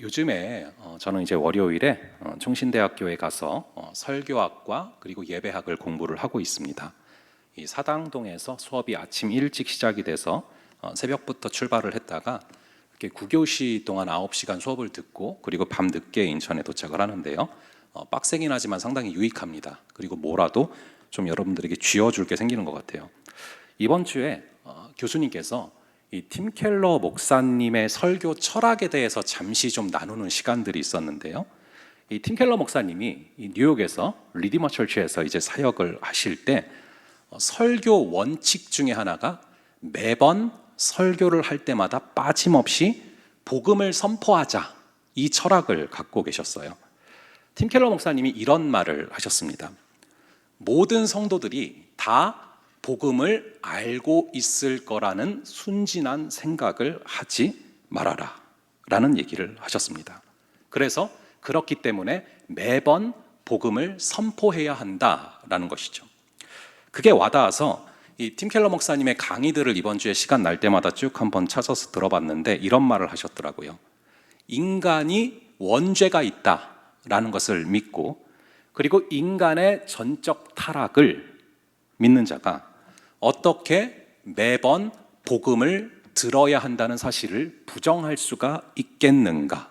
요즘에 저는 이제 월요일에 총신대학교에 가서 설교학과 그리고 예배학을 공부를 하고 있습니다. 이 사당동에서 수업이 아침 일찍 시작이 돼서 새벽부터 출발을 했다가 이렇게 9교시 동안 9시간 수업을 듣고 그리고 밤 늦게 인천에 도착을 하는데요. 빡세긴 하지만 상당히 유익합니다. 그리고 뭐라도 좀 여러분들에게 쥐어줄 게 생기는 것 같아요. 이번 주에 교수님께서 이 팀 켈러 목사님의 설교 철학에 대해서 잠시 좀 나누는 시간들이 있었는데요. 이 팀 켈러 목사님이 이 뉴욕에서 리디머 처치에서 이제 사역을 하실 때 설교 원칙 중에 하나가 매번 설교를 할 때마다 빠짐없이 복음을 선포하자, 이 철학을 갖고 계셨어요. 팀 켈러 목사님이 이런 말을 하셨습니다. 모든 성도들이 다 복음을 알고 있을 거라는 순진한 생각을 하지 말아라 라는 얘기를 하셨습니다. 그래서 그렇기 때문에 매번 복음을 선포해야 한다라는 것이죠. 그게 와닿아서 이 팀 켈러 목사님의 강의들을 이번 주에 시간 날 때마다 쭉 한번 찾아서 들어봤는데 이런 말을 하셨더라고요. 인간이 원죄가 있다라는 것을 믿고 그리고 인간의 전적 타락을 믿는 자가 어떻게 매번 복음을 들어야 한다는 사실을 부정할 수가 있겠는가?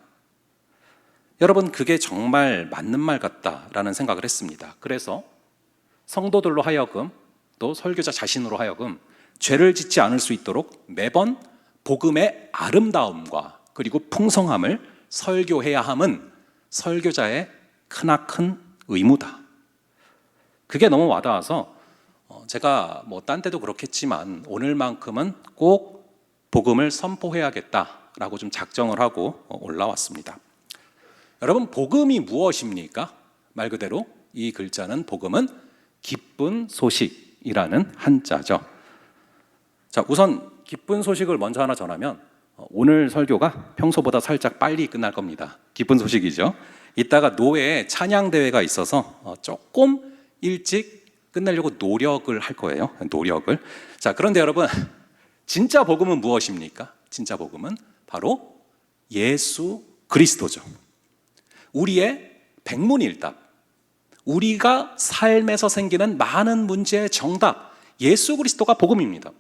여러분, 그게 정말 맞는 말 같다라는 생각을 했습니다. 그래서 성도들로 하여금 또 설교자 자신으로 하여금 죄를 짓지 않을 수 있도록 매번 복음의 아름다움과 그리고 풍성함을 설교해야 함은 설교자의 크나큰 의무다. 그게 너무 와닿아서 제가 딴 때도 그렇겠지만 오늘만큼은 꼭 복음을 선포해야겠다라고 좀 작정을 하고 올라왔습니다. 여러분, 복음이 무엇입니까? 말 그대로 이 글자는 복음은 기쁜 소식이라는 한자죠. 자, 우선 기쁜 소식을 먼저 하나 전하면 오늘 설교가 평소보다 살짝 빨리 끝날 겁니다. 기쁜 소식이죠. 이따가 노회에 찬양 대회가 있어서 조금 일찍 끝내려고 노력을 할 거예요. 노력을. 자, 그런데 여러분, 진짜 복음은 무엇입니까? 진짜 복음은 바로 예수 그리스도죠. 우리의 백문일답, 우리가 삶에서 생기는 많은 문제의 정답, 예수 그리스도가 복음입니다.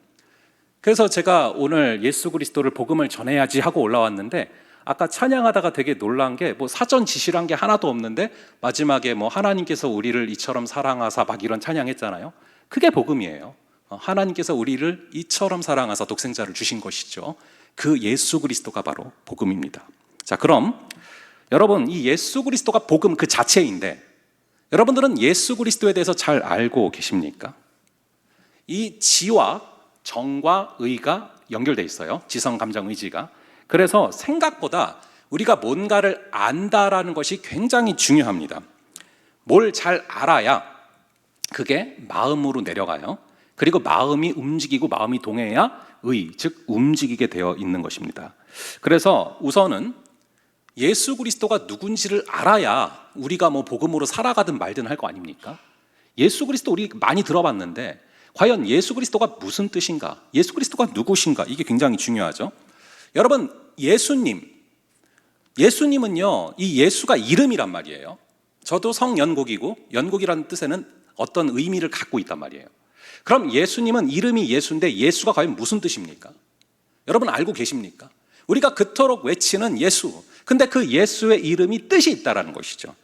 그래서 제가 오늘 예수 그리스도를 복음을 전해야지 하고 올라왔는데 아까 찬양하다가 되게 놀란 게 사전 지시란 게 하나도 없는데 마지막에 하나님께서 우리를 이처럼 사랑하사 막 이런 찬양했잖아요. 그게 복음이에요. 하나님께서 우리를 이처럼 사랑하사 독생자를 주신 것이죠. 그 예수 그리스도가 바로 복음입니다. 자, 그럼 여러분, 이 예수 그리스도가 복음 그 자체인데 여러분들은 예수 그리스도에 대해서 잘 알고 계십니까? 이 지와 정과 의가 연결돼 있어요. 지성, 감정, 의지가. 그래서 생각보다 우리가 뭔가를 안다라는 것이 굉장히 중요합니다. 뭘 잘 알아야 그게 마음으로 내려가요. 그리고 마음이 움직이고 마음이 동해야 의, 즉 움직이게 되어 있는 것입니다. 그래서 우선은 예수 그리스도가 누군지를 알아야 우리가 복음으로 살아가든 말든 할 거 아닙니까? 예수 그리스도 우리 많이 들어봤는데 과연 예수 그리스도가 무슨 뜻인가? 예수 그리스도가 누구신가? 이게 굉장히 중요하죠. 여러분, 예수님은요, 이 예수가 이름이란 말이에요. 저도 성연곡이고 연곡이라는 뜻에는 어떤 의미를 갖고 있단 말이에요. 그럼 예수님은 이름이 예수인데 예수가 과연 무슨 뜻입니까? 여러분 알고 계십니까? 우리가 그토록 외치는 예수, 근데 그 예수의 이름이 뜻이 있다는 것이죠.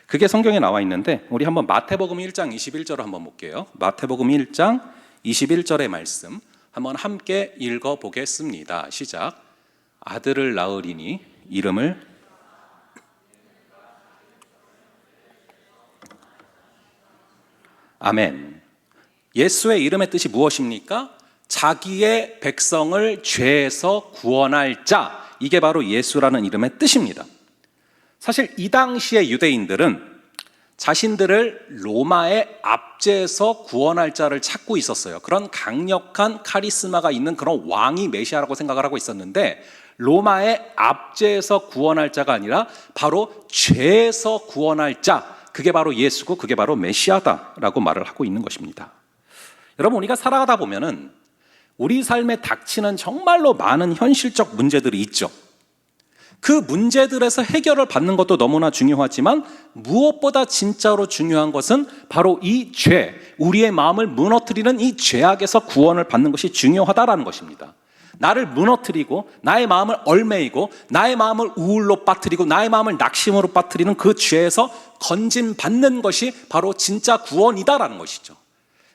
그게 성경에 나와 있는데 우리 한번 마태복음 1장 21절을 한번 볼게요. 마태복음 1장 21절의 말씀 한번 함께 읽어보겠습니다. 시작. 아들을 낳으리니 이름을 아멘. 예수의 이름의 뜻이 무엇입니까? 자기의 백성을 죄에서 구원할 자, 이게 바로 예수라는 이름의 뜻입니다. 사실 이 당시의 유대인들은 자신들을 로마의 압제에서 구원할 자를 찾고 있었어요. 그런 강력한 카리스마가 있는 그런 왕이 메시아라고 생각을 하고 있었는데 로마의 압제에서 구원할 자가 아니라 바로 죄에서 구원할 자, 그게 바로 예수고 그게 바로 메시아다라고 말을 하고 있는 것입니다. 여러분, 우리가 살아가다 보면은 우리 삶에 닥치는 정말로 많은 현실적 문제들이 있죠. 그 문제들에서 해결을 받는 것도 너무나 중요하지만 무엇보다 진짜로 중요한 것은 바로 이 죄, 우리의 마음을 무너뜨리는 이 죄악에서 구원을 받는 것이 중요하다라는 것입니다. 나를 무너뜨리고 나의 마음을 얽매이고 나의 마음을 우울로 빠뜨리고 나의 마음을 낙심으로 빠뜨리는 그 죄에서 건짐받는 것이 바로 진짜 구원이다라는 것이죠.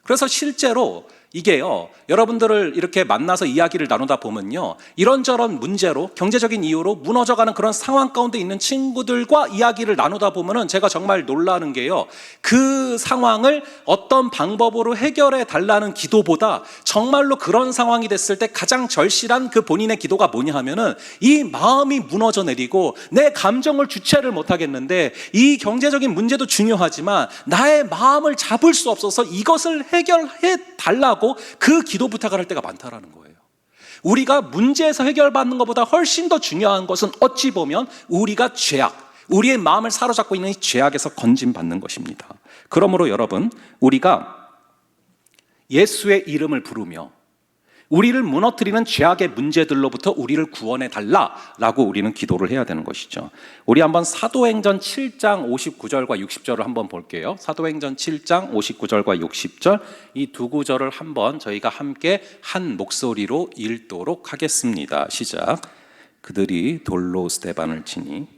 그래서 실제로 이게요, 여러분들을 이렇게 만나서 이야기를 나누다 보면요, 이런저런 문제로 경제적인 이유로 무너져가는 그런 상황 가운데 있는 친구들과 이야기를 나누다 보면은 제가 정말 놀라는 게요, 그 상황을 어떤 방법으로 해결해 달라는 기도보다 정말로 그런 상황이 됐을 때 가장 절실한 그 본인의 기도가 뭐냐 하면은 이 마음이 무너져 내리고 내 감정을 주체를 못 하겠는데 이 경제적인 문제도 중요하지만 나의 마음을 잡을 수 없어서 이것을 해결해 달라고 그 기도 부탁을 할 때가 많다라는 거예요. 우리가 문제에서 해결받는 것보다 훨씬 더 중요한 것은 어찌 보면 우리가 죄악, 우리의 마음을 사로잡고 있는 이 죄악에서 건짐받는 것입니다. 그러므로 여러분, 우리가 예수의 이름을 부르며 우리를 무너뜨리는 죄악의 문제들로부터 우리를 구원해 달라라고 우리는 기도를 해야 되는 것이죠. 우리 한번 사도행전 7장 59절과 60절을 한번 볼게요. 사도행전 7장 59절과 60절, 이 두 구절을 한번 저희가 함께 한 목소리로 읽도록 하겠습니다. 시작. 그들이 돌로 스데반을 치니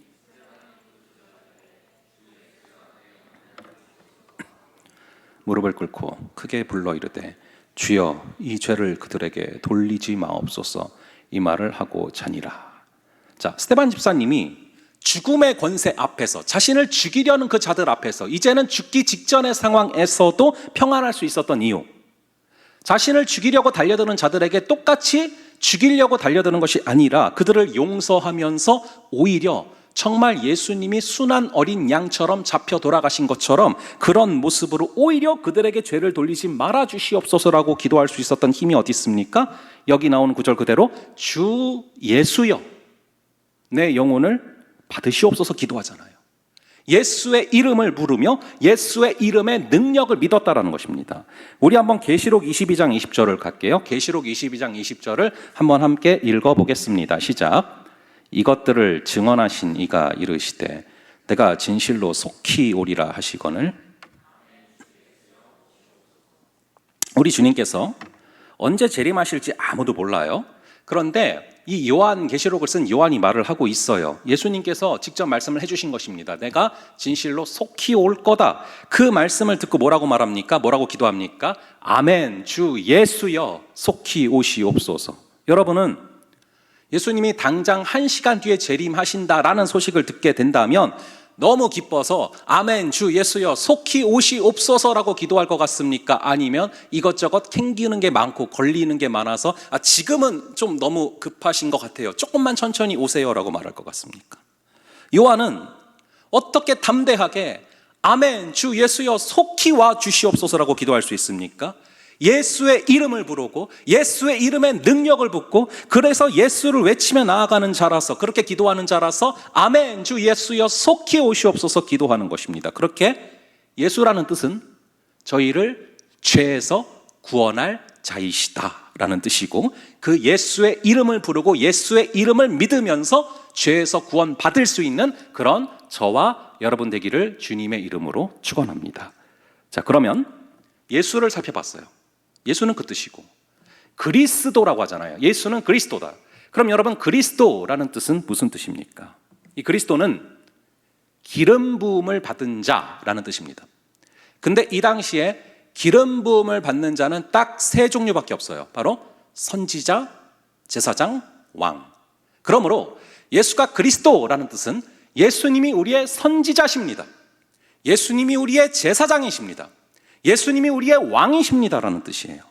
무릎을 꿇고 크게 불러 이르되 주여 이 죄를 그들에게 돌리지 마옵소서, 이 말을 하고 자니라. 자, 스데반 집사님이 죽음의 권세 앞에서, 자신을 죽이려는 그 자들 앞에서, 이제는 죽기 직전의 상황에서도 평안할 수 있었던 이유, 자신을 죽이려고 달려드는 자들에게 똑같이 죽이려고 달려드는 것이 아니라 그들을 용서하면서 오히려 정말 예수님이 순한 어린 양처럼 잡혀 돌아가신 것처럼 그런 모습으로 오히려 그들에게 죄를 돌리지 말아 주시옵소서라고 기도할 수 있었던 힘이 어디 있습니까? 여기 나오는 구절 그대로 주 예수여 내 영혼을 받으시옵소서 기도하잖아요. 예수의 이름을 부르며 예수의 이름의 능력을 믿었다라는 것입니다. 우리 한번 계시록 22장 20절을 갈게요. 계시록 22장 20절을 한번 함께 읽어보겠습니다. 시작. 이것들을 증언하신 이가 이르시되 내가 진실로 속히 오리라 하시거늘. 우리 주님께서 언제 재림하실지 아무도 몰라요. 그런데 이 요한 계시록을 쓴 요한이 말을 하고 있어요. 예수님께서 직접 말씀을 해주신 것입니다. 내가 진실로 속히 올 거다. 그 말씀을 듣고 뭐라고 말합니까? 뭐라고 기도합니까? 아멘, 주 예수여 속히 오시옵소서. 여러분은 예수님이 당장 1시간 뒤에 재림하신다라는 소식을 듣게 된다면 너무 기뻐서 아멘 주 예수여 속히 오시옵소서라고 기도할 것 같습니까? 아니면 이것저것 캥기는 게 많고 걸리는 게 많아서 지금은 좀 너무 급하신 것 같아요, 조금만 천천히 오세요라고 말할 것 같습니까? 요한은 어떻게 담대하게 아멘 주 예수여 속히 와 주시옵소서라고 기도할 수 있습니까? 예수의 이름을 부르고 예수의 이름의 능력을 붓고 그래서 예수를 외치며 나아가는 자라서, 그렇게 기도하는 자라서 아멘 주 예수여 속히 오시옵소서 기도하는 것입니다. 그렇게 예수라는 뜻은 저희를 죄에서 구원할 자이시다라는 뜻이고, 그 예수의 이름을 부르고 예수의 이름을 믿으면서 죄에서 구원받을 수 있는 그런 저와 여러분 되기를 주님의 이름으로 축원합니다. 자, 그러면 예수를 살펴봤어요. 예수는 그 뜻이고 그리스도라고 하잖아요. 예수는 그리스도다. 그럼 여러분, 그리스도라는 뜻은 무슨 뜻입니까? 이 그리스도는 기름 부음을 받은 자라는 뜻입니다. 근데 이 당시에 기름 부음을 받는 자는 딱 세 종류밖에 없어요. 바로 선지자, 제사장, 왕. 그러므로 예수가 그리스도라는 뜻은 예수님이 우리의 선지자십니다. 예수님이 우리의 제사장이십니다. 예수님이 우리의 왕이십니다라는 뜻이에요.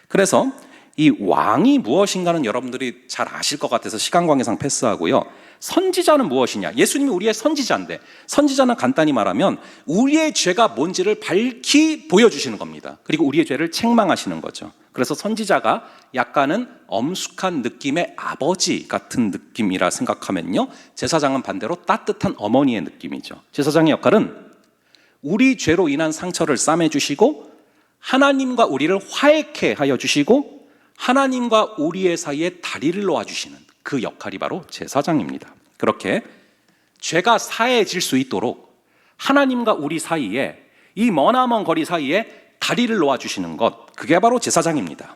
그래서 이 왕이 무엇인가는 여러분들이 잘 아실 것 같아서 시간 관계상 패스하고요. 선지자는 무엇이냐? 예수님이 우리의 선지자인데, 선지자는 간단히 말하면 우리의 죄가 뭔지를 밝히 보여주시는 겁니다. 그리고 우리의 죄를 책망하시는 거죠. 그래서 선지자가 약간은 엄숙한 느낌의 아버지 같은 느낌이라 생각하면요, 제사장은 반대로 따뜻한 어머니의 느낌이죠. 제사장의 역할은 우리 죄로 인한 상처를 싸매주시고 하나님과 우리를 화해케 하여 주시고 하나님과 우리의 사이에 다리를 놓아주시는 그 역할이 바로 제사장입니다. 그렇게 죄가 사해질 수 있도록 하나님과 우리 사이에, 이 머나먼 거리 사이에 다리를 놓아주시는 것, 그게 바로 제사장입니다.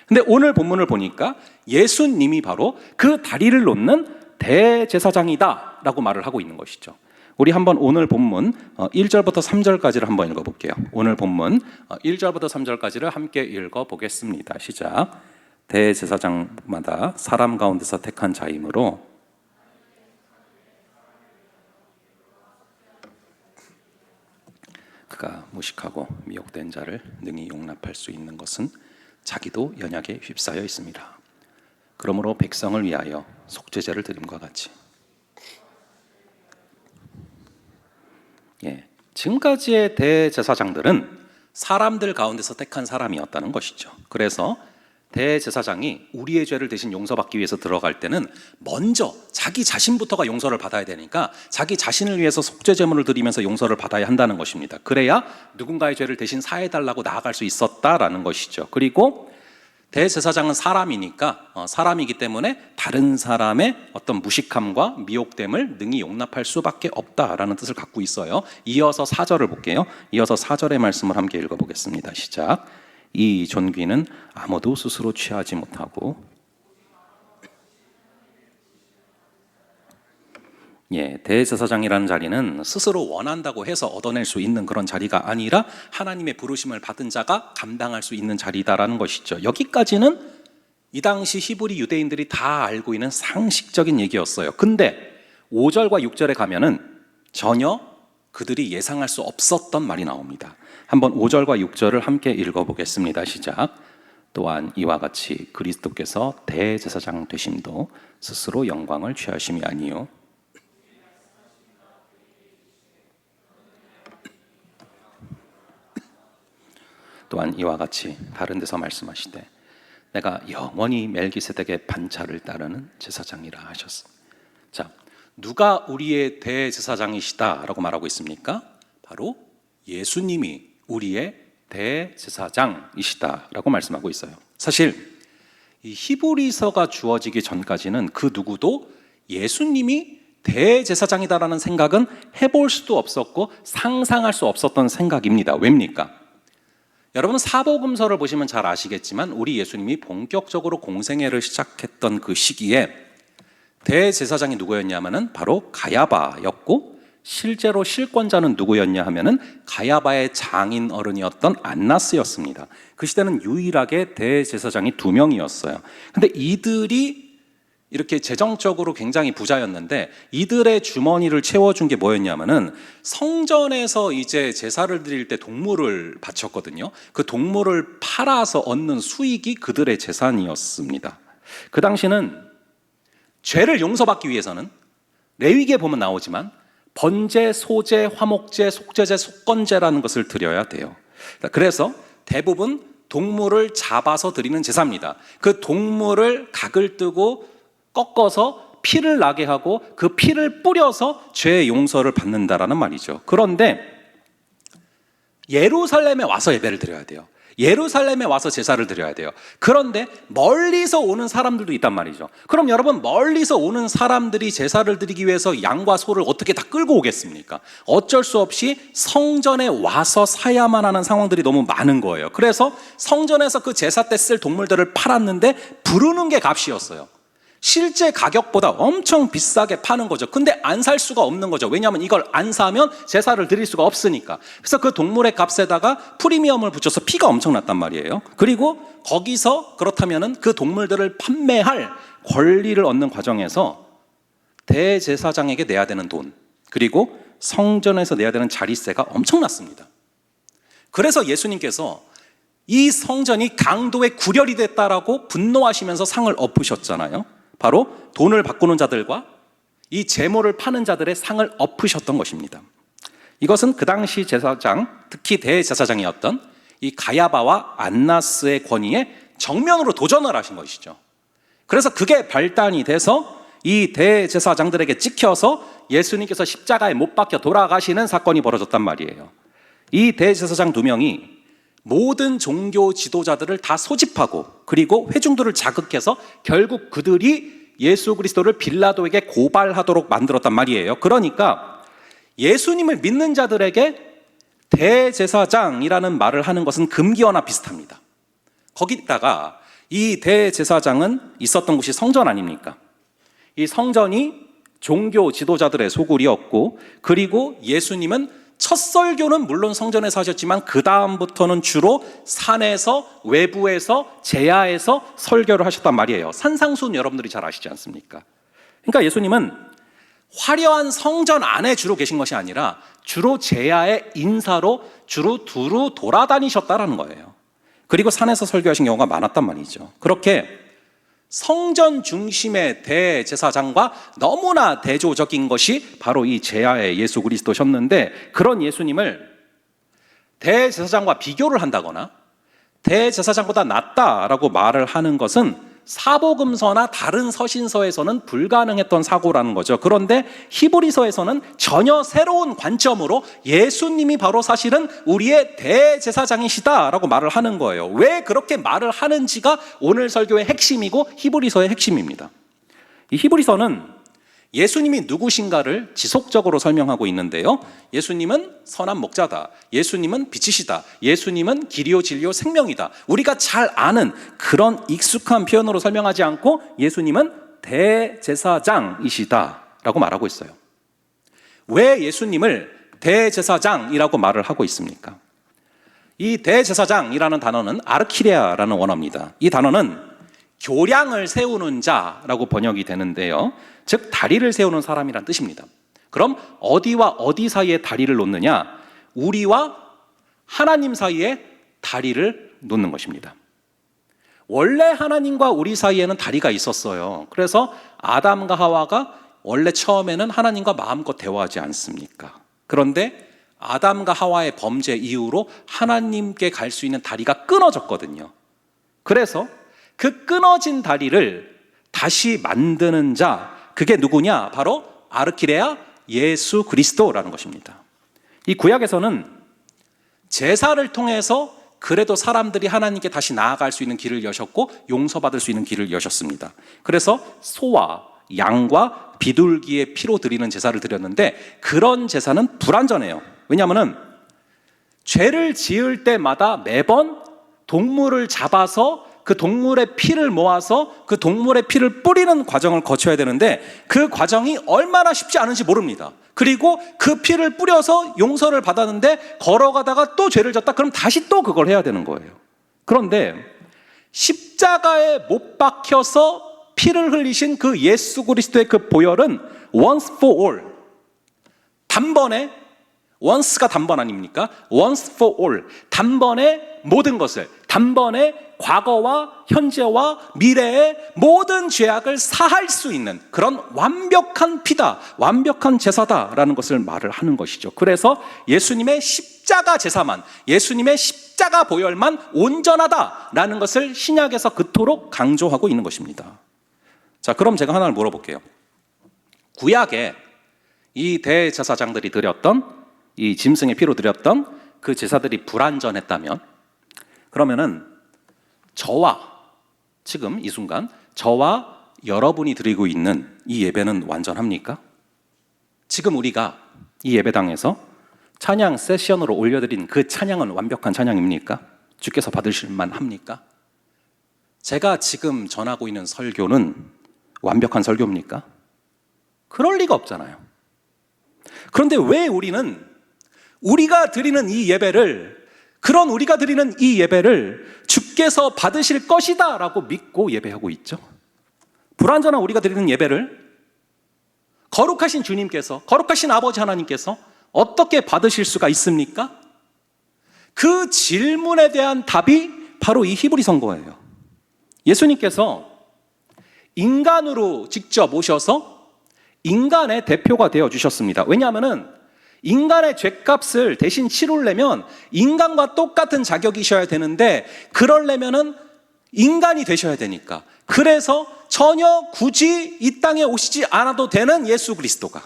근데 오늘 본문을 보니까 예수님이 바로 그 다리를 놓는 대제사장이다 라고 말을 하고 있는 것이죠. 우리 한번 오늘 본문 1절부터 3절까지를 한번 읽어볼게요. 오늘 본문 1절부터 3절까지를 함께 읽어보겠습니다. 시작. 대제사장마다 사람 가운데서 택한 자이므로 그가 무식하고 미혹된 자를 능히 용납할 수 있는 것은 자기도 연약에 휩싸여 있습니다. 그러므로 백성을 위하여 속죄제를 드림과 같이, 지금까지의 대제사장들은 사람들 가운데서 택한 사람이었다는 것이죠. 그래서 대제사장이 우리의 죄를 대신 용서받기 위해서 들어갈 때는 먼저 자기 자신부터가 용서를 받아야 되니까 자기 자신을 위해서 속죄제물을 드리면서 용서를 받아야 한다는 것입니다. 그래야 누군가의 죄를 대신 사해달라고 나아갈 수 있었다라는 것이죠. 그리고 대제사장은 사람이니까 사람이기 때문에 다른 사람의 어떤 무식함과 미혹됨을 능히 용납할 수밖에 없다라는 뜻을 갖고 있어요. 이어서 4절을 볼게요. 이어서 4절의 말씀을 함께 읽어보겠습니다. 시작. 이 존귀는 아무도 스스로 취하지 못하고, 대제사장이라는 자리는 스스로 원한다고 해서 얻어낼 수 있는 그런 자리가 아니라 하나님의 부르심을 받은 자가 감당할 수 있는 자리다라는 것이죠. 여기까지는 이 당시 히브리 유대인들이 다 알고 있는 상식적인 얘기였어요. 근데 5절과 6절에 가면은 전혀 그들이 예상할 수 없었던 말이 나옵니다. 한번 5절과 6절을 함께 읽어보겠습니다. 시작. 또한 이와 같이 그리스도께서 대제사장 되심도 스스로 영광을 취하심이 아니요 또한 이와 같이 다른 데서 말씀하시되 내가 영원히 멜기세덱의 반차를 따르는 제사장이라 하셨습니다. 자, 누가 우리의 대제사장이시다라고 말하고 있습니까? 바로 예수님이 우리의 대제사장이시다라고 말씀하고 있어요. 사실 이 히브리서가 주어지기 전까지는 그 누구도 예수님이 대제사장이다라는 생각은 해볼 수도 없었고 상상할 수 없었던 생각입니다. 왜입니까? 여러분 사복음서를 보시면 잘 아시겠지만 우리 예수님이 본격적으로 공생애를 시작했던 그 시기에 대제사장이 누구였냐면은 바로 가야바였고, 실제로 실권자는 누구였냐 하면은 가야바의 장인 어른이었던 안나스였습니다. 그 시대는 유일하게 대제사장이 2명이었어요. 근데 이들이 이렇게 재정적으로 굉장히 부자였는데 이들의 주머니를 채워준 게 뭐였냐면은 성전에서 이제 제사를 드릴 때 동물을 바쳤거든요. 그 동물을 팔아서 얻는 수익이 그들의 재산이었습니다. 그 당시는 죄를 용서받기 위해서는 레위기에 보면 나오지만 번제, 소제, 화목제, 속죄제, 속건제라는 것을 드려야 돼요. 그래서 대부분 동물을 잡아서 드리는 제사입니다. 그 동물을 각을 뜨고 꺾어서 피를 나게 하고 그 피를 뿌려서 죄 용서를 받는다라는 말이죠. 그런데 예루살렘에 와서 예배를 드려야 돼요. 예루살렘에 와서 제사를 드려야 돼요. 그런데 멀리서 오는 사람들도 있단 말이죠. 그럼 여러분, 멀리서 오는 사람들이 제사를 드리기 위해서 양과 소를 어떻게 다 끌고 오겠습니까? 어쩔 수 없이 성전에 와서 사야만 하는 상황들이 너무 많은 거예요. 그래서 성전에서 그 제사 때 쓸 동물들을 팔았는데 부르는 게 값이었어요. 실제 가격보다 엄청 비싸게 파는 거죠. 근데 안 살 수가 없는 거죠. 왜냐하면 이걸 안 사면 제사를 드릴 수가 없으니까. 그래서 그 동물의 값에다가 프리미엄을 붙여서 피가 엄청 났단 말이에요. 그리고 거기서 그렇다면은 그 동물들을 판매할 권리를 얻는 과정에서 대제사장에게 내야 되는 돈, 그리고 성전에서 내야 되는 자리세가 엄청났습니다. 그래서 예수님께서 이 성전이 강도의 구렬이 됐다라고 분노하시면서 상을 엎으셨잖아요. 바로 돈을 바꾸는 자들과 이 제물을 파는 자들의 상을 엎으셨던 것입니다. 이것은 그 당시 제사장, 특히 대제사장이었던 이 가야바와 안나스의 권위에 정면으로 도전을 하신 것이죠. 그래서 그게 발단이 돼서 이 대제사장들에게 찍혀서 예수님께서 십자가에 못 박혀 돌아가시는 사건이 벌어졌단 말이에요. 이 대제사장 2명이 모든 종교 지도자들을 다 소집하고 그리고 회중들을 자극해서 결국 그들이 예수 그리스도를 빌라도에게 고발하도록 만들었단 말이에요. 그러니까 예수님을 믿는 자들에게 대제사장이라는 말을 하는 것은 금기어나 비슷합니다. 거기다가 이 대제사장은 있었던 곳이 성전 아닙니까? 이 성전이 종교 지도자들의 소굴이었고, 그리고 예수님은 첫 설교는 물론 성전에서 하셨지만 그 다음부터는 주로 산에서, 외부에서, 제야에서 설교를 하셨단 말이에요. 산상수훈 여러분들이 잘 아시지 않습니까? 그러니까 예수님은 화려한 성전 안에 주로 계신 것이 아니라 주로 제야의 인사로 주로 두루 돌아다니셨다라는 거예요. 그리고 산에서 설교하신 경우가 많았단 말이죠. 그렇게 성전 중심의 대제사장과 너무나 대조적인 것이 바로 이 제야의 예수 그리스도셨는데, 그런 예수님을 대제사장과 비교를 한다거나 대제사장보다 낫다라고 말을 하는 것은 사복음서나 다른 서신서에서는 불가능했던 사고라는 거죠. 그런데 히브리서에서는 전혀 새로운 관점으로 예수님이 바로 사실은 우리의 대제사장이시다라고 말을 하는 거예요. 왜 그렇게 말을 하는지가 오늘 설교의 핵심이고 히브리서의 핵심입니다. 이 히브리서는 예수님이 누구신가를 지속적으로 설명하고 있는데요. 예수님은 선한 목자다. 예수님은 빛이시다. 예수님은 길이요 진리요 생명이다. 우리가 잘 아는 그런 익숙한 표현으로 설명하지 않고 예수님은 대제사장이시다라고 말하고 있어요. 왜 예수님을 대제사장이라고 말을 하고 있습니까? 이 대제사장이라는 단어는 아르키레아라는 원어입니다. 이 단어는 교량을 세우는 자라고 번역이 되는데요. 즉 다리를 세우는 사람이란 뜻입니다. 그럼 어디와 어디 사이에 다리를 놓느냐? 우리와 하나님 사이에 다리를 놓는 것입니다. 원래 하나님과 우리 사이에는 다리가 있었어요. 그래서 아담과 하와가 원래 처음에는 하나님과 마음껏 대화하지 않습니까? 그런데 아담과 하와의 범죄 이후로 하나님께 갈 수 있는 다리가 끊어졌거든요. 그래서 그 끊어진 다리를 다시 만드는 자, 그게 누구냐? 바로 아르키레아 예수 그리스도라는 것입니다. 이 구약에서는 제사를 통해서 그래도 사람들이 하나님께 다시 나아갈 수 있는 길을 여셨고 용서받을 수 있는 길을 여셨습니다. 그래서 소와 양과 비둘기의 피로 드리는 제사를 드렸는데 그런 제사는 불완전해요. 왜냐하면 죄를 지을 때마다 매번 동물을 잡아서 그 동물의 피를 모아서 그 동물의 피를 뿌리는 과정을 거쳐야 되는데 그 과정이 얼마나 쉽지 않은지 모릅니다. 그리고 그 피를 뿌려서 용서를 받았는데 걸어가다가 또 죄를 졌다 그럼 다시 또 그걸 해야 되는 거예요. 그런데 십자가에 못 박혀서 피를 흘리신 그 예수 그리스도의 그 보혈은 once for all, 단번에, once가 단번 아닙니까? once for all, 단번에 모든 것을, 단번에 과거와 현재와 미래의 모든 죄악을 사할 수 있는 그런 완벽한 피다, 완벽한 제사다라는 것을 말을 하는 것이죠. 그래서 예수님의 십자가 제사만, 예수님의 십자가 보혈만 온전하다라는 것을 신약에서 그토록 강조하고 있는 것입니다. 자, 그럼 제가 하나를 물어볼게요. 구약에 이 대제사장들이 드렸던, 이 짐승의 피로 드렸던 그 제사들이 불완전했다면, 그러면은 저와 지금 이 순간 저와 여러분이 드리고 있는 이 예배는 완전합니까? 지금 우리가 이 예배당에서 찬양 세션으로 올려드린 그 찬양은 완벽한 찬양입니까? 주께서 받으실 만합니까? 제가 지금 전하고 있는 설교는 완벽한 설교입니까? 그럴 리가 없잖아요. 그런데 왜 우리는 우리가 드리는 이 예배를, 그런 우리가 드리는 이 예배를 주께서 받으실 것이다 라고 믿고 예배하고 있죠? 불완전한 우리가 드리는 예배를 거룩하신 주님께서, 거룩하신 아버지 하나님께서 어떻게 받으실 수가 있습니까? 그 질문에 대한 답이 바로 이 히브리 선고예요. 예수님께서 인간으로 직접 오셔서 인간의 대표가 되어 주셨습니다. 왜냐하면 인간의 죄값을 대신 치르려면 인간과 똑같은 자격이셔야 되는데 그러려면은 인간이 되셔야 되니까, 그래서 전혀 굳이 이 땅에 오시지 않아도 되는 예수 그리스도가,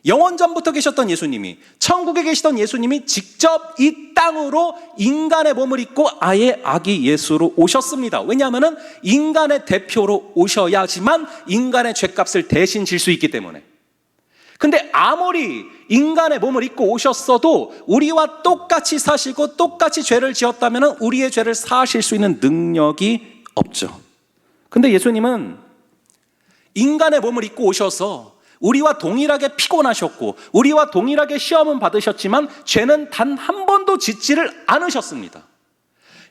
영원전부터 계셨던 예수님이, 천국에 계시던 예수님이 직접 이 땅으로 인간의 몸을 입고 아예 아기 예수로 오셨습니다. 왜냐하면 인간의 대표로 오셔야지만 인간의 죄값을 대신 질 수 있기 때문에. 근데 아무리 인간의 몸을 입고 오셨어도 우리와 똑같이 사시고 똑같이 죄를 지었다면 우리의 죄를 사하실 수 있는 능력이 없죠. 근데 예수님은 인간의 몸을 입고 오셔서 우리와 동일하게 피곤하셨고 우리와 동일하게 시험은 받으셨지만 죄는 단 한 번도 짓지를 않으셨습니다.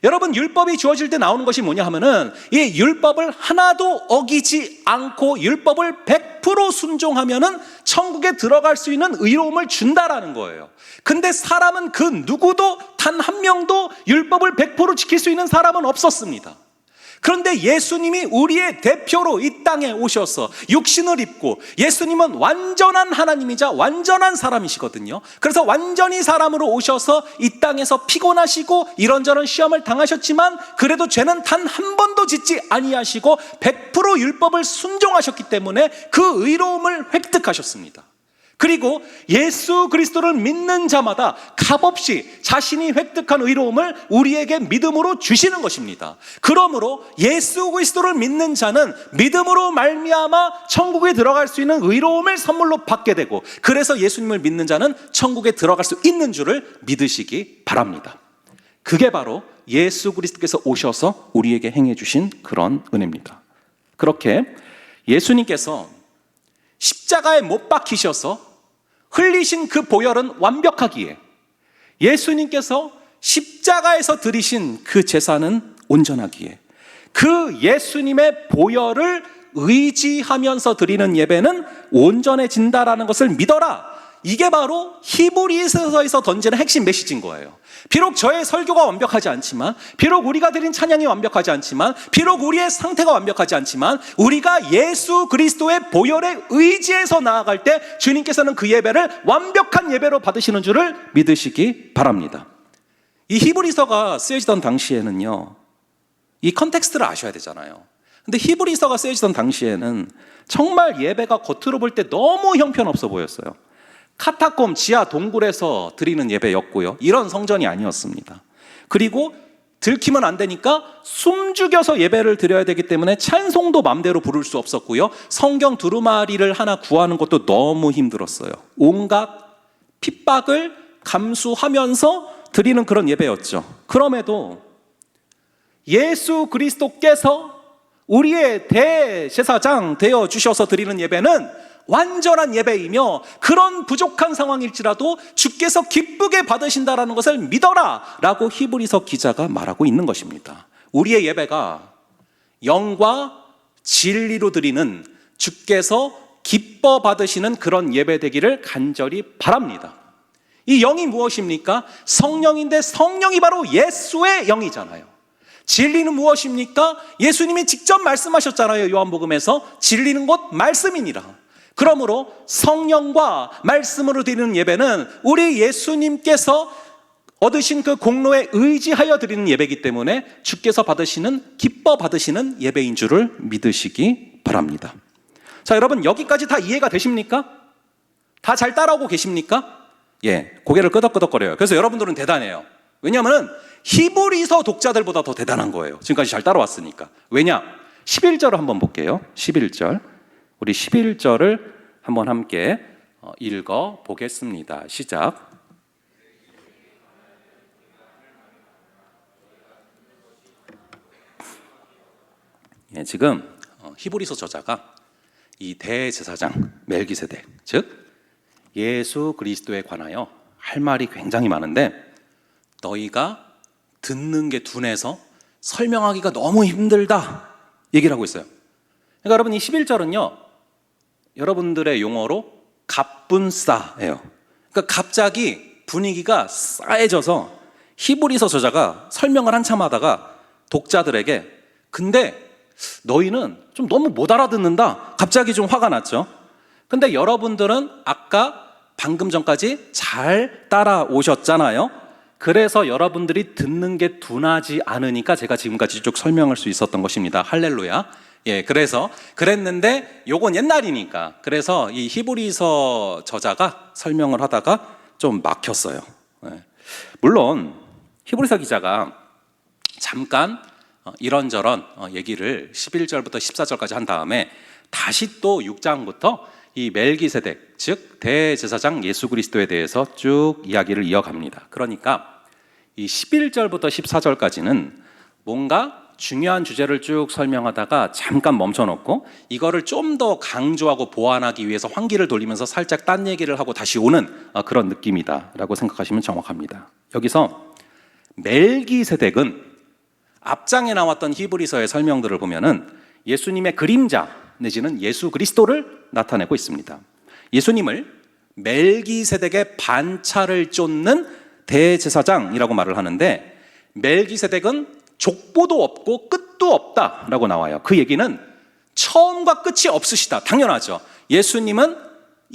여러분, 율법이 주어질 때 나오는 것이 뭐냐 하면은 이 율법을 하나도 어기지 않고 율법을 100% 순종하면은 천국에 들어갈 수 있는 의로움을 준다라는 거예요. 근데 사람은 그 누구도 단 한 명도 율법을 100% 지킬 수 있는 사람은 없었습니다. 그런데 예수님이 우리의 대표로 이 땅에 오셔서 육신을 입고, 예수님은 완전한 하나님이자 완전한 사람이시거든요. 그래서 완전히 사람으로 오셔서 이 땅에서 피곤하시고 이런저런 시험을 당하셨지만 그래도 죄는 단 한 번도 짓지 아니하시고 100% 율법을 순종하셨기 때문에 그 의로움을 획득하셨습니다. 그리고 예수 그리스도를 믿는 자마다 값없이 자신이 획득한 의로움을 우리에게 믿음으로 주시는 것입니다. 그러므로 예수 그리스도를 믿는 자는 믿음으로 말미암아 천국에 들어갈 수 있는 의로움을 선물로 받게 되고, 그래서 예수님을 믿는 자는 천국에 들어갈 수 있는 줄을 믿으시기 바랍니다. 그게 바로 예수 그리스도께서 오셔서 우리에게 행해 주신 그런 은혜입니다. 그렇게 예수님께서 십자가에 못 박히셔서 흘리신 그 보혈은 완벽하기에, 예수님께서 십자가에서 드리신 그 제사는 온전하기에, 그 예수님의 보혈을 의지하면서 드리는 예배는 온전해진다라는 것을 믿어라. 이게 바로 히브리서에서 던지는 핵심 메시지인 거예요. 비록 저의 설교가 완벽하지 않지만, 비록 우리가 드린 찬양이 완벽하지 않지만, 비록 우리의 상태가 완벽하지 않지만, 우리가 예수 그리스도의 보혈에 의지해서 나아갈 때 주님께서는 그 예배를 완벽한 예배로 받으시는 줄을 믿으시기 바랍니다. 이 히브리서가 쓰여지던 당시에는요, 이 컨텍스트를 아셔야 되잖아요. 근데 히브리서가 쓰여지던 당시에는 정말 예배가 겉으로 볼 때 너무 형편없어 보였어요. 카타콤 지하 동굴에서 드리는 예배였고요, 이런 성전이 아니었습니다. 그리고 들키면 안 되니까 숨죽여서 예배를 드려야 되기 때문에 찬송도 맘대로 부를 수 없었고요, 성경 두루마리를 하나 구하는 것도 너무 힘들었어요. 온갖 핍박을 감수하면서 드리는 그런 예배였죠. 그럼에도 예수 그리스도께서 우리의 대제사장 되어 주셔서 드리는 예배는 완전한 예배이며, 그런 부족한 상황일지라도 주께서 기쁘게 받으신다라는 것을 믿어라 라고 히브리서 기자가 말하고 있는 것입니다. 우리의 예배가 영과 진리로 드리는, 주께서 기뻐 받으시는 그런 예배 되기를 간절히 바랍니다. 이 영이 무엇입니까? 성령인데 성령이 바로 예수의 영이잖아요. 진리는 무엇입니까? 예수님이 직접 말씀하셨잖아요. 요한복음에서 진리는 곧 말씀이니라. 그러므로 성령과 말씀으로 드리는 예배는 우리 예수님께서 얻으신 그 공로에 의지하여 드리는 예배이기 때문에 주께서 받으시는, 기뻐 받으시는 예배인 줄을 믿으시기 바랍니다. 자, 여러분, 여기까지 다 이해가 되십니까? 다 잘 따라오고 계십니까? 예, 고개를 끄덕끄덕거려요. 그래서 여러분들은 대단해요. 왜냐하면 히브리서 독자들보다 더 대단한 거예요. 지금까지 잘 따라왔으니까. 왜냐? 11절을 한번 볼게요. 11절. 우리 11절을 한번 함께 읽어 보겠습니다. 시작. 예, 지금 히브리서 저자가 이 대제사장 멜기세덱, 즉 예수 그리스도에 관하여 할 말이 굉장히 많은데 너희가 듣는 게 둔해서 설명하기가 너무 힘들다 얘기를 하고 있어요. 그러니까 여러분, 이 11절은요, 여러분들의 용어로 갑분싸예요. 그러니까 갑자기 분위기가 싸해져서 히브리서 저자가 설명을 한참 하다가 독자들에게, 근데 너희는 좀 너무 못 알아듣는다, 갑자기 좀 화가 났죠. 근데 여러분들은 아까 방금 전까지 잘 따라오셨잖아요. 그래서 여러분들이 듣는 게 둔하지 않으니까 제가 지금까지 쭉 설명할 수 있었던 것입니다. 할렐루야. 예, 그래서 그랬는데 요건 옛날이니까 그래서 이 히브리서 저자가 설명을 하다가 좀 막혔어요. 예. 물론 히브리서 기자가 잠깐 이런저런 얘기를 11절부터 14절까지 한 다음에 다시 또 6장부터 이 멜기세덱 즉 대제사장 예수 그리스도에 대해서 쭉 이야기를 이어갑니다. 그러니까 이 11절부터 14절까지는 뭔가 중요한 주제를 쭉 설명하다가 잠깐 멈춰놓고 이거를 좀 더 강조하고 보완하기 위해서 환기를 돌리면서 살짝 딴 얘기를 하고 다시 오는 그런 느낌이다라고 생각하시면 정확합니다. 여기서 멜기세덱은 앞장에 나왔던 히브리서의 설명들을 보면은 예수님의 그림자 내지는 예수 그리스도를 나타내고 있습니다. 예수님을 멜기세덱의 반차를 쫓는 대제사장이라고 말을 하는데 멜기세덱은 족보도 없고 끝도 없다라고 나와요. 그 얘기는 처음과 끝이 없으시다. 당연하죠. 예수님은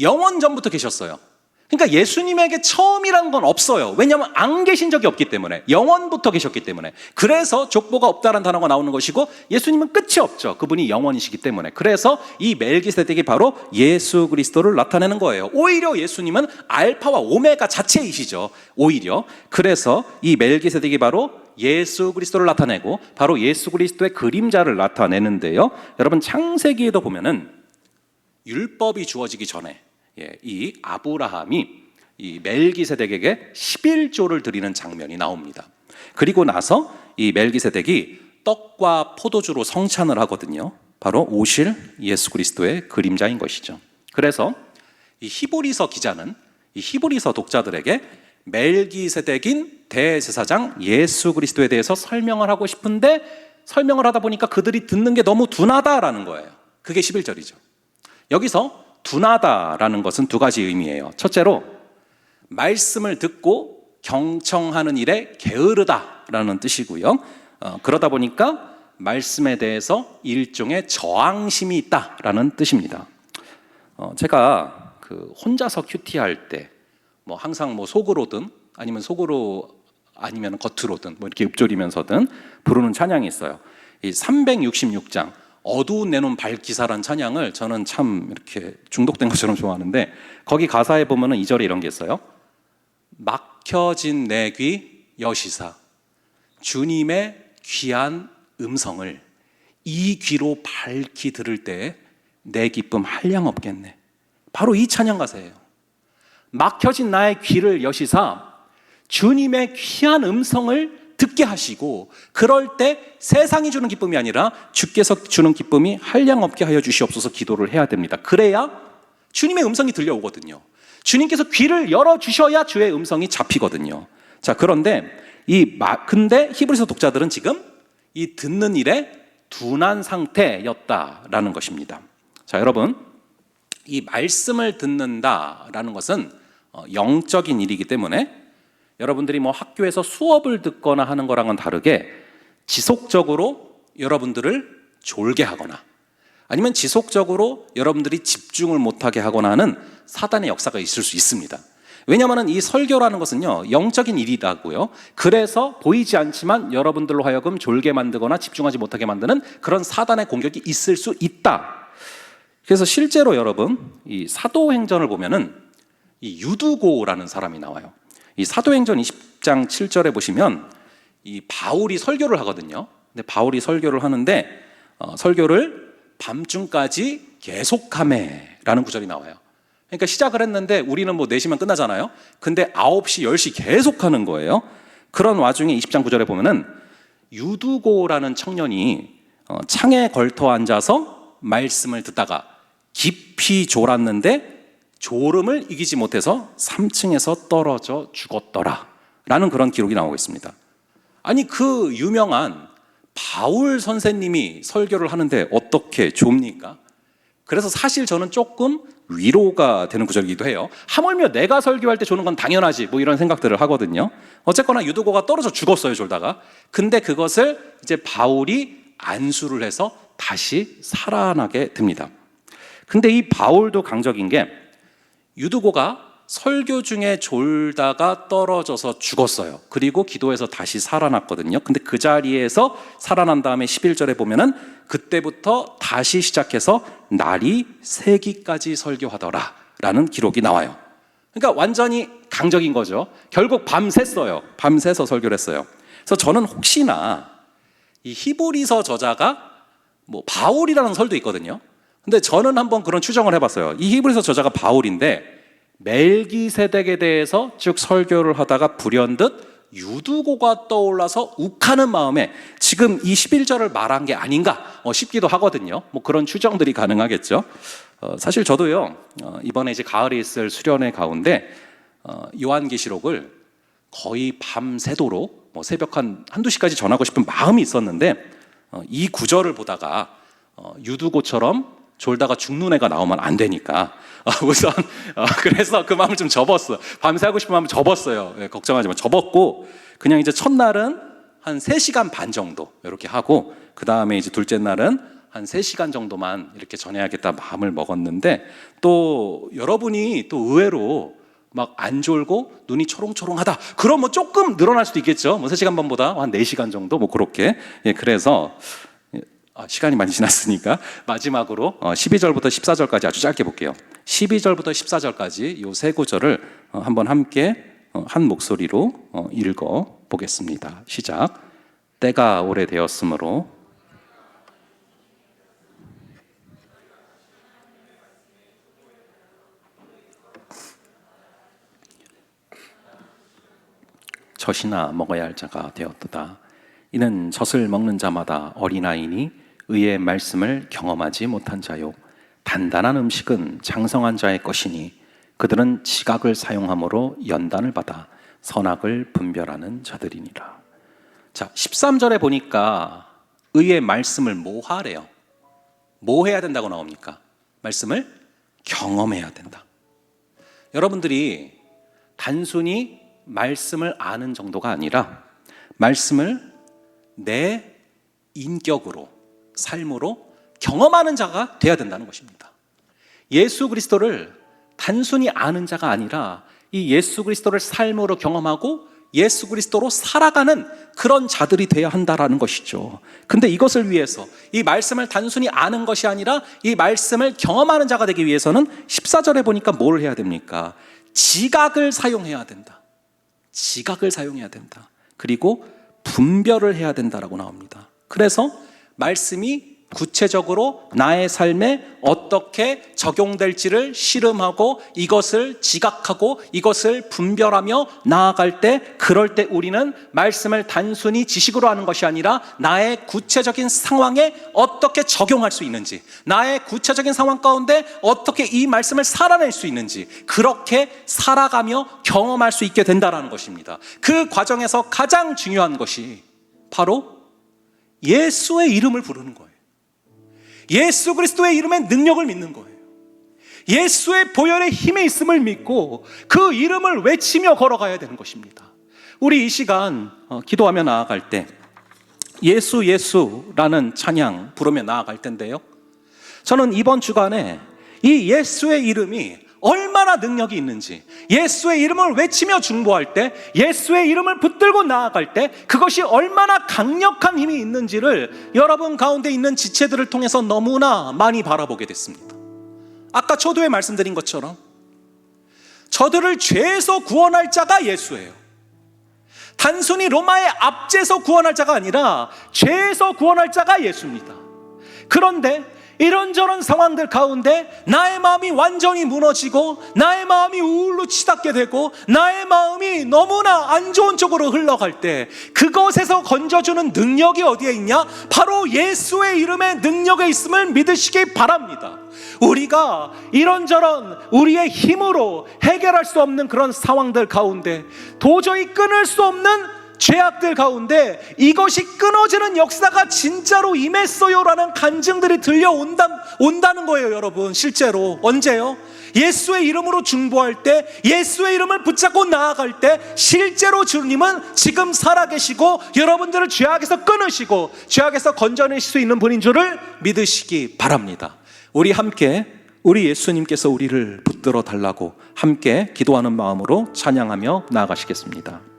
영원 전부터 계셨어요. 그러니까 예수님에게 처음이란 건 없어요. 왜냐하면 안 계신 적이 없기 때문에, 영원부터 계셨기 때문에. 그래서 족보가 없다는 단어가 나오는 것이고 예수님은 끝이 없죠. 그분이 영원이시기 때문에. 그래서 이 멜기세덱이 바로 예수 그리스도를 나타내는 거예요. 오히려 예수님은 알파와 오메가 자체이시죠. 오히려. 그래서 이 멜기세덱이 바로 예수 그리스도를 나타내고 바로 예수 그리스도의 그림자를 나타내는데요. 여러분 창세기에도 보면은 율법이 주어지기 전에 이 아브라함이 이 멜기세덱에게 11조를 드리는 장면이 나옵니다. 그리고 나서 이 멜기세덱이 떡과 포도주로 성찬을 하거든요. 바로 오실 예수 그리스도의 그림자인 것이죠. 그래서 이 히브리서 기자는 이 히브리서 독자들에게 멜기세덱인 대제사장 예수 그리스도에 대해서 설명을 하고 싶은데 설명을 하다 보니까 그들이 듣는 게 너무 둔하다라는 거예요. 그게 11절이죠. 여기서 둔하다라는 것은 두 가지 의미예요. 첫째로 말씀을 듣고 경청하는 일에 게으르다라는 뜻이고요. 그러다 보니까 말씀에 대해서 일종의 저항심이 있다라는 뜻입니다. 제가 혼자서 큐티할 때 뭐 항상 뭐 속으로든 아니면 아니면 겉으로든 뭐 이렇게 읊조리면서든 부르는 찬양이 있어요. 이 366장 어두운 내 눈 밝기사란 찬양을 저는 참 이렇게 중독된 것처럼 좋아하는데 거기 가사에 보면은 2절에 이런 게 있어요. 막혀진 내 귀 여시사 주님의 귀한 음성을 이 귀로 밝히 들을 때에 내 기쁨 한량 없겠네. 바로 이 찬양 가사예요. 막혀진 나의 귀를 여시사 주님의 귀한 음성을 듣게 하시고 그럴 때 세상이 주는 기쁨이 아니라 주께서 주는 기쁨이 한량 없게 하여 주시옵소서 기도를 해야 됩니다. 그래야 주님의 음성이 들려오거든요. 주님께서 귀를 열어주셔야 주의 음성이 잡히거든요. 자, 그런데 근데 히브리서 독자들은 지금 이 듣는 일에 둔한 상태였다라는 것입니다. 자, 여러분, 이 말씀을 듣는다라는 것은 영적인 일이기 때문에 여러분들이 뭐 학교에서 수업을 듣거나 하는 거랑은 다르게 지속적으로 여러분들을 졸게 하거나 아니면 지속적으로 여러분들이 집중을 못하게 하거나 하는 사단의 역사가 있을 수 있습니다. 왜냐하면 이 설교라는 것은요 영적인 일이라고요. 그래서 보이지 않지만 여러분들로 하여금 졸게 만들거나 집중하지 못하게 만드는 그런 사단의 공격이 있을 수 있다. 그래서 실제로 여러분 이 사도행전을 보면은 이 유두고라는 사람이 나와요. 이 사도행전 20장 7절에 보시면 이 바울이 설교를 하거든요. 근데 바울이 설교를 하는데 설교를 밤중까지 계속하매라는 구절이 나와요. 그러니까 시작을 했는데 우리는 뭐 4시면 끝나잖아요. 근데 9시, 10시 계속하는 거예요. 그런 와중에 20장 9절에 보면은 유두고라는 청년이 창에 걸터 앉아서 말씀을 듣다가 깊이 졸았는데 졸음을 이기지 못해서 3층에서 떨어져 죽었더라 라는 그런 기록이 나오고 있습니다. 아니 그 유명한 바울 선생님이 설교를 하는데 어떻게 좁니까? 그래서 사실 저는 조금 위로가 되는 구절이기도 해요. 하물며 내가 설교할 때 조는 건 당연하지 뭐 이런 생각들을 하거든요. 어쨌거나 유두고가 떨어져 죽었어요 졸다가. 근데 그것을 이제 바울이 안수를 해서 다시 살아나게 됩니다. 근데 이 바울도 강적인 게 유두고가 설교 중에 졸다가 떨어져서 죽었어요. 그리고 기도해서 다시 살아났거든요. 근데 그 자리에서 살아난 다음에 11절에 보면은 그때부터 다시 시작해서 날이 새기까지 설교하더라 라는 기록이 나와요. 그러니까 완전히 강적인 거죠. 결국 밤샜어요. 밤새서 설교를 했어요. 그래서 저는 혹시나 이 히브리서 저자가 뭐 바울이라는 설도 있거든요. 근데 저는 한번 그런 추정을 해봤어요. 이 히브리서 저자가 바울인데 멜기세덱에 대해서 쭉 설교를 하다가 불현듯 유두고가 떠올라서 욱하는 마음에 지금 이 11절을 말한 게 아닌가 싶기도 하거든요. 뭐 그런 추정들이 가능하겠죠. 사실 저도요, 이번에 이제 가을에 있을 수련회 가운데 요한계시록을 거의 밤새도록 뭐 새벽 한두 시까지 전하고 싶은 마음이 있었는데 이 구절을 보다가 유두고처럼 졸다가 죽는 애가 나오면 안 되니까 우선 그래서 그 마음을 좀 접었어요. 밤새 하고 싶은 마음을 접었어요. 걱정하지 마. 접었고 그냥 이제 첫날은 한 3시간 반 정도 이렇게 하고 그 다음에 이제 둘째 날은 한 3시간 정도만 이렇게 전해야겠다 마음을 먹었는데 또 여러분이 또 의외로 막 안 졸고 눈이 초롱초롱하다. 그럼 뭐 조금 늘어날 수도 있겠죠. 뭐 3시간 반보다 한 4시간 정도 뭐 그렇게. 그래서 시간이 많이 지났으니까 마지막으로 12절부터 14절까지 아주 짧게 볼게요. 12절부터 14절까지 이 3구절을 한번 함께 한 목소리로 읽어 보겠습니다. 시작. 때가 오래되었으므로 젖이나 먹어야 할 자가 되었도다. 이는 젖을 먹는 자마다 어린아이니 의의 말씀을 경험하지 못한 자요. 단단한 음식은 장성한 자의 것이니 그들은 지각을 사용함으로 연단을 받아 선악을 분별하는 자들이니라. 자, 13절에 보니까 의의 말씀을 뭐 하래요? 뭐 해야 된다고 나옵니까? 말씀을 경험해야 된다. 여러분들이 단순히 말씀을 아는 정도가 아니라 말씀을 내 인격으로, 삶으로 경험하는 자가 돼야 된다는 것입니다. 예수 그리스도를 단순히 아는 자가 아니라 이 예수 그리스도를 삶으로 경험하고 예수 그리스도로 살아가는 그런 자들이 돼야 한다라는 것이죠. 근데 이것을 위해서 이 말씀을 단순히 아는 것이 아니라 이 말씀을 경험하는 자가 되기 위해서는 14절에 보니까 뭘 해야 됩니까? 지각을 사용해야 된다. 지각을 사용해야 된다. 그리고 분별을 해야 된다라고 나옵니다. 그래서 말씀이 구체적으로 나의 삶에 어떻게 적용될지를 실험하고 이것을 지각하고 이것을 분별하며 나아갈 때, 그럴 때 우리는 말씀을 단순히 지식으로 하는 것이 아니라 나의 구체적인 상황에 어떻게 적용할 수 있는지, 나의 구체적인 상황 가운데 어떻게 이 말씀을 살아낼 수 있는지, 그렇게 살아가며 경험할 수 있게 된다는 것입니다. 그 과정에서 가장 중요한 것이 바로 예수의 이름을 부르는 거예요. 예수 그리스도의 이름의 능력을 믿는 거예요. 예수의 보혈의 힘에 있음을 믿고 그 이름을 외치며 걸어가야 되는 것입니다. 우리 이 시간 기도하며 나아갈 때 예수 예수라는 찬양 부르며 나아갈 텐데요, 저는 이번 주간에 이 예수의 이름이 얼마나 능력이 있는지, 예수의 이름을 외치며 중보할 때, 예수의 이름을 붙들고 나아갈 때 그것이 얼마나 강력한 힘이 있는지를 여러분 가운데 있는 지체들을 통해서 너무나 많이 바라보게 됐습니다. 아까 초도에 말씀드린 것처럼 저들을 죄에서 구원할 자가 예수예요. 단순히 로마의 압제에서 구원할 자가 아니라 죄에서 구원할 자가 예수입니다. 그런데 이런저런 상황들 가운데 나의 마음이 완전히 무너지고 나의 마음이 우울로 치닫게 되고 나의 마음이 너무나 안 좋은 쪽으로 흘러갈 때 그것에서 건져주는 능력이 어디에 있냐? 바로 예수의 이름의 능력에 있음을 믿으시기 바랍니다. 우리가 이런저런 우리의 힘으로 해결할 수 없는 그런 상황들 가운데, 도저히 끊을 수 없는 죄악들 가운데 이것이 끊어지는 역사가 진짜로 임했어요라는 간증들이 들려온다는 거예요. 여러분, 실제로 언제요? 예수의 이름으로 중보할 때, 예수의 이름을 붙잡고 나아갈 때 실제로 주님은 지금 살아계시고 여러분들을 죄악에서 끊으시고 죄악에서 건져내실 수 있는 분인 줄을 믿으시기 바랍니다. 우리 함께 우리 예수님께서 우리를 붙들어 달라고 함께 기도하는 마음으로 찬양하며 나아가시겠습니다.